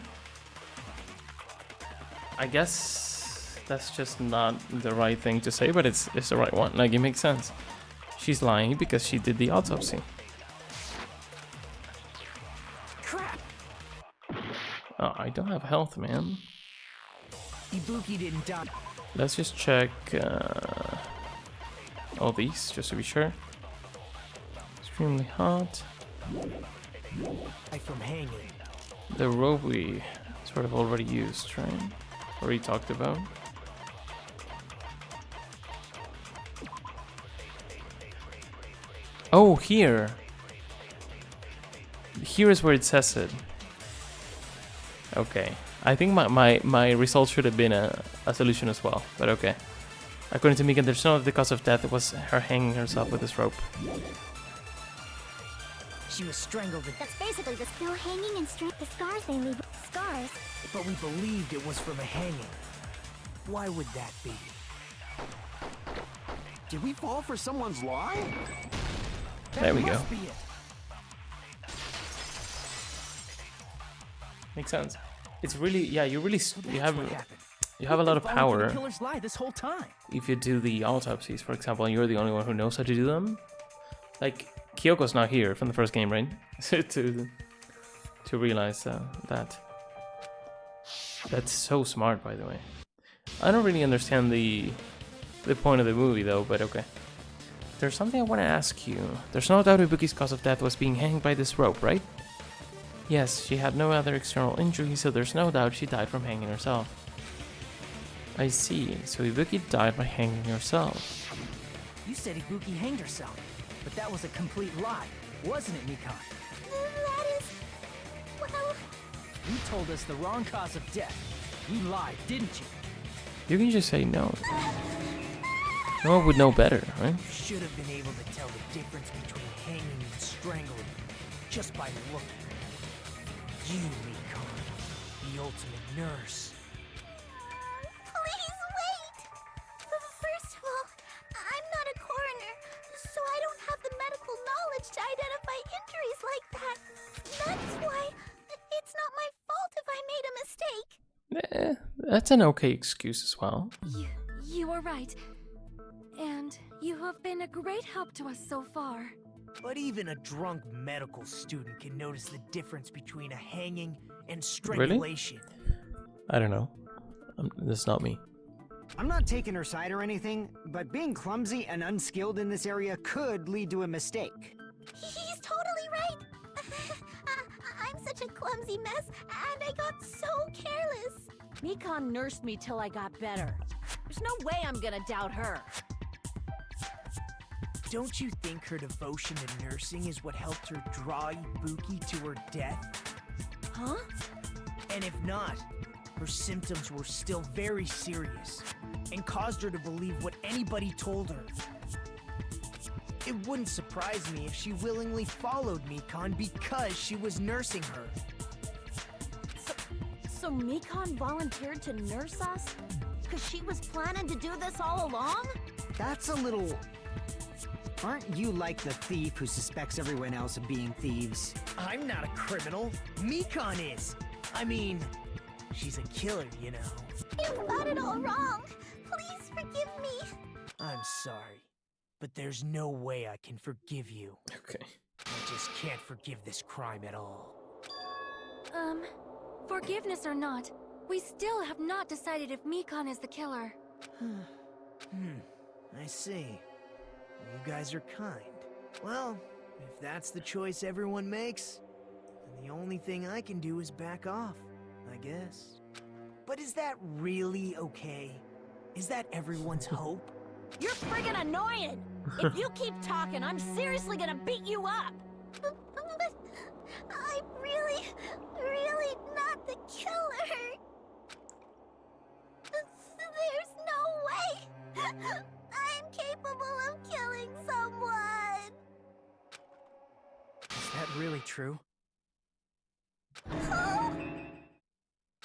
I guess that's just not the right thing to say, but it's the right one. Like, it makes sense. She's lying because she did the autopsy. Crap! Oh, I don't have health, man. Ibuki didn't die. Let's just check all these, just to be sure. Extremely hot. From hanging. The rope we sort of already used, right? Already talked about. Oh, here. Here is where it says it. Okay. I think my result should have been a solution as well, but okay. According to Megan, there's no the cause of death. It was her hanging herself with this rope. She was strangled. That's basically the still hanging and strength. The scars they leave. Scars. But we believed it was from a hanging. Why would that be? Did we fall for someone's lie? There we go. Must be it. Makes sense. It's really, yeah, you have a lot of Following power the killer's lie this whole time. if you do the autopsies, for example, and you're the only one who knows how to do them. Like, Kyoko's not here from the first game, right? to realize that. That's so smart, by the way. I don't really understand the point of the movie, though, but okay. There's something I want to ask you. There's no doubt Ibuki's cause of death was being hanged by this rope, right? Yes, she had no other external injury, so there's no doubt she died from hanging herself. I see. So Ibuki died by hanging herself. You said Ibuki hanged herself, but that was a complete lie, wasn't it, Nikon? That is... well... You told us the wrong cause of death. You lied, didn't you? You can just say no. No one would know better, right? You should have been able to tell the difference between hanging and strangling just by looking. You, Mikon, the ultimate nurse. Please wait! First of all, I'm not a coroner, so I don't have the medical knowledge to identify injuries like that. That's why it's not my fault if I made a mistake. That's an okay excuse as well. You are right. And you have been a great help to us so far. But even a drunk medical student can notice the difference between a hanging and strangulation. I don't know. That's not me. I'm not taking her side or anything, but being clumsy and unskilled in this area could lead to a mistake. He's totally right. I'm such a clumsy mess, and I got so careless. Mikon nursed me till I got better. There's no way I'm gonna doubt her. Don't you think her devotion to nursing is what helped her draw Ibuki to her death? Huh? And if not, her symptoms were still very serious and caused her to believe what anybody told her. It wouldn't surprise me if she willingly followed Mikan because she was nursing her. So Mikan volunteered to nurse us? Because she was planning to do this all along? That's a little... Aren't you like the thief who suspects everyone else of being thieves? I'm not a criminal. Mikan is. I mean, she's a killer, you know. You got it all wrong. Please forgive me. I'm sorry, but there's no way I can forgive you. Okay. I just can't forgive this crime at all. Forgiveness or not, we still have not decided if Mikan is the killer. I see. You guys are kind. Well, if that's the choice everyone makes, then the only thing I can do is back off, I guess. But is that really okay? Is that everyone's hope? You're friggin' annoying! If you keep talking, I'm seriously gonna beat you up! But I'm really not the killer. There's no way I'm capable of killing someone. Is that really true?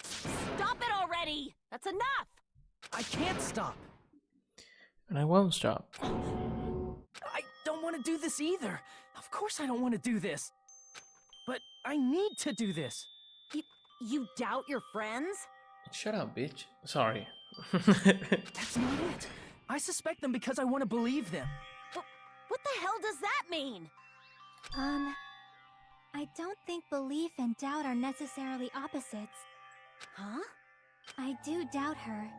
Stop it already! That's enough! I can't stop. And I won't stop. I don't want to do this either. Of course I don't want to do this. But I need to do this. You doubt your friends? Shut up, bitch. Sorry. That's not it. I suspect them because I want to believe them. What the hell does that mean? I don't think belief and doubt are necessarily opposites. Huh? I do doubt her,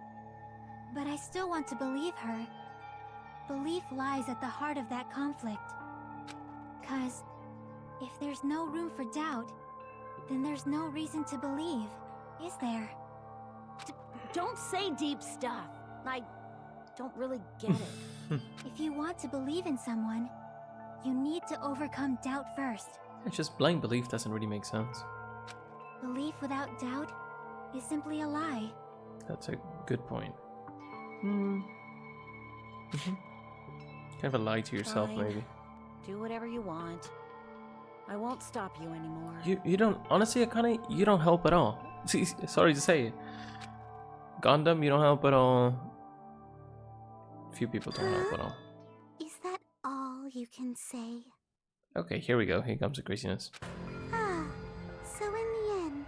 but I still want to believe her. Belief lies at the heart of that conflict. 'Cause if there's no room for doubt, then there's no reason to believe, is there? Don't say deep stuff. I don't really get it. If you want to believe in someone, you need to overcome doubt first. It's just blind belief doesn't really make sense. Belief without doubt is simply a lie. That's a good point. Kind of a lie to yourself, Fine. maybe. Do whatever you want. I won't stop you anymore. You don't, honestly, Akane, you don't help at all. Sorry to say it. Gundam, you don't help at all. Few people don't help at all. Is that all you can say? Okay, here we go. Here comes the craziness. So in the end,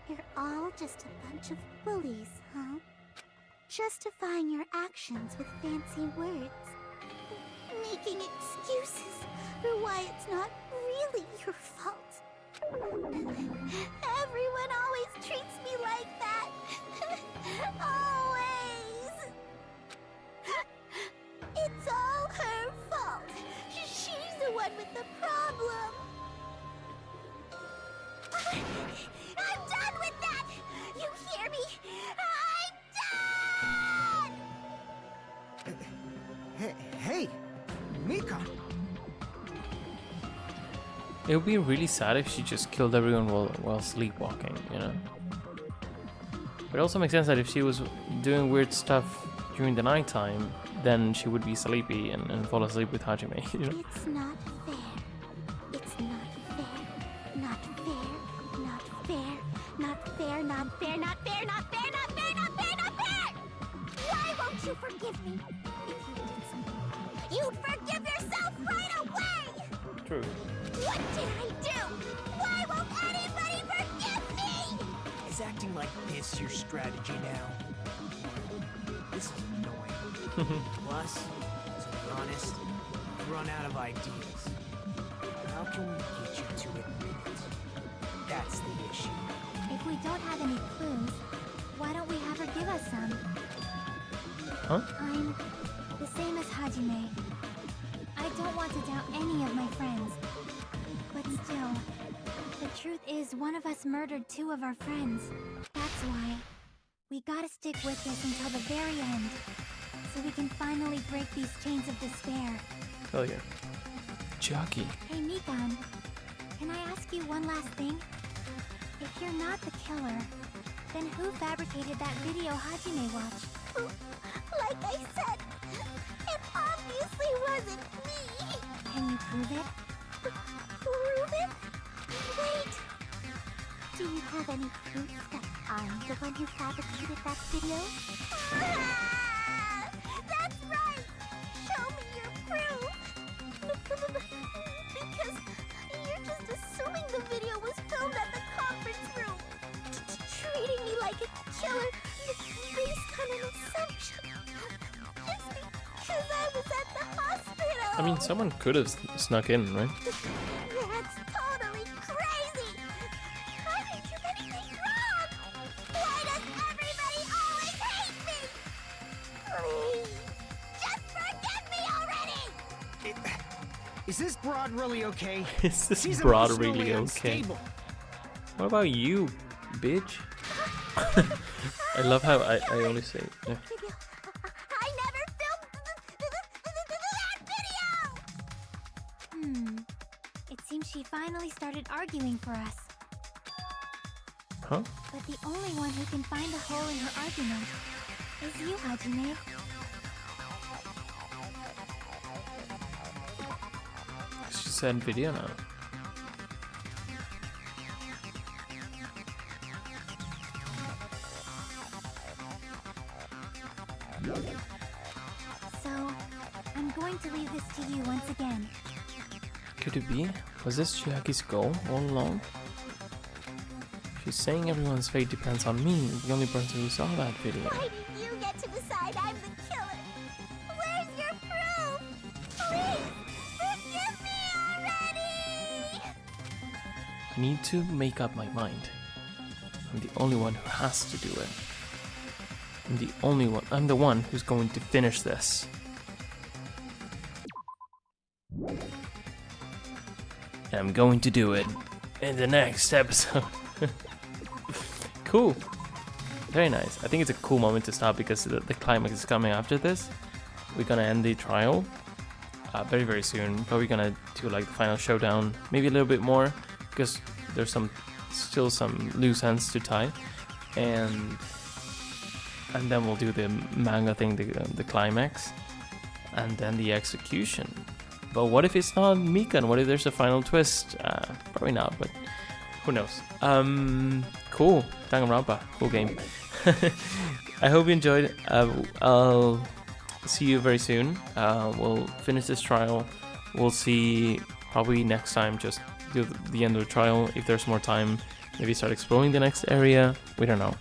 you're all just a bunch of bullies, huh? Justifying your actions with fancy words. Making excuses for why it's not really your fault. Everyone always treats me like that. Always. It's all her fault. She's the one with the problem. I'm done with that! You hear me? I'm done! Hey, Mika! It would be really sad if she just killed everyone while sleepwalking, you know? But it also makes sense that if she was doing weird stuff during the nighttime, then she would be sleepy and fall asleep with Hajime, you know? It's not fair. It's not fair. Not fair. Not fair. Not fair. Not fair. Not fair. Not fair. Not fair. Not fair. Not fair. Why won't you forgive me? If you did something wrong, you'd forgive yourself right away. True. What did I do? Why won't anybody forgive me? Is acting like this your strategy now? This is annoying. Plus, to be honest, I've run out of ideas. How can we get you to admit it? That's the issue. If we don't have any clues, why don't we have her give us some? Huh? I'm the same as Hajime. I don't want to doubt any of my friends. But still, the truth is one of us murdered two of our friends. That's why we gotta stick with this until the very end, so we can finally break these chains of despair. Hell yeah. Jockey. Hey Mikan, can I ask you one last thing? If you're not the killer, Then who fabricated that video Hajime watched? Like I said, it obviously wasn't me! Can you prove it? Prove it? Wait! Do you have any proof that I'm the one who fabricated that video? That's right! Show me your proof! Because you're just assuming the video was filmed at the conference room! Treating me like a killer based on an assumption. Just because I was at the hospital! I mean, someone could have snuck in, right? That's totally crazy! I didn't do anything wrong! Why does everybody always hate me? Please, just forgive me already! Is this broad really okay? Is this She's broad emotionally really okay? unstable. What about you, bitch? I love how I only say yeah. I never filmed that video! It seems she finally started arguing for us. Huh? But the only one who can find a hole in her argument is you, Hajime. She said video now. So, I'm going to leave this to you once again. Could it be? Was this Chiaki's goal all along? She's saying everyone's fate depends on me, the only person who saw that video. Why did you get to decide I'm the killer? Where's your proof? Please, forgive me already! I need to make up my mind. I'm the only one who has to do it. I'm the one who's going to finish this. And I'm going to do it in the next episode. Cool. Very nice. I think it's a cool moment to stop because the climax is coming after this. We're gonna end the trial very, very soon. Probably gonna do like the final showdown, maybe a little bit more because there's still some loose ends to tie, and then we'll do the manga thing, the climax, and then the execution. But what if it's not Mikan? What if there's a final twist? Probably not, but who knows? Cool. Danganronpa. Cool game. I hope you enjoyed. I'll see you very soon. We'll finish this trial. We'll see probably next time, just do the end of the trial. If there's more time, maybe start exploring the next area. We don't know.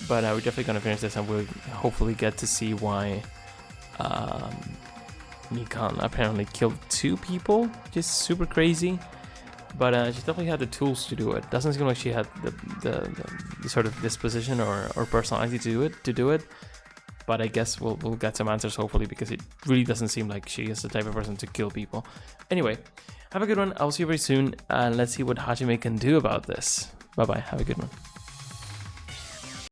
But we're definitely going to finish this, and we'll hopefully get to see why Mikan apparently killed 2 people. Just super crazy. But she definitely had the tools to do it. Doesn't seem like she had the sort of disposition or personality to do it. But I guess we'll get some answers hopefully, because it really doesn't seem like she is the type of person to kill people. Anyway, have a good one. I'll see you very soon, and let's see what Hajime can do about this. Bye bye. Have a good one.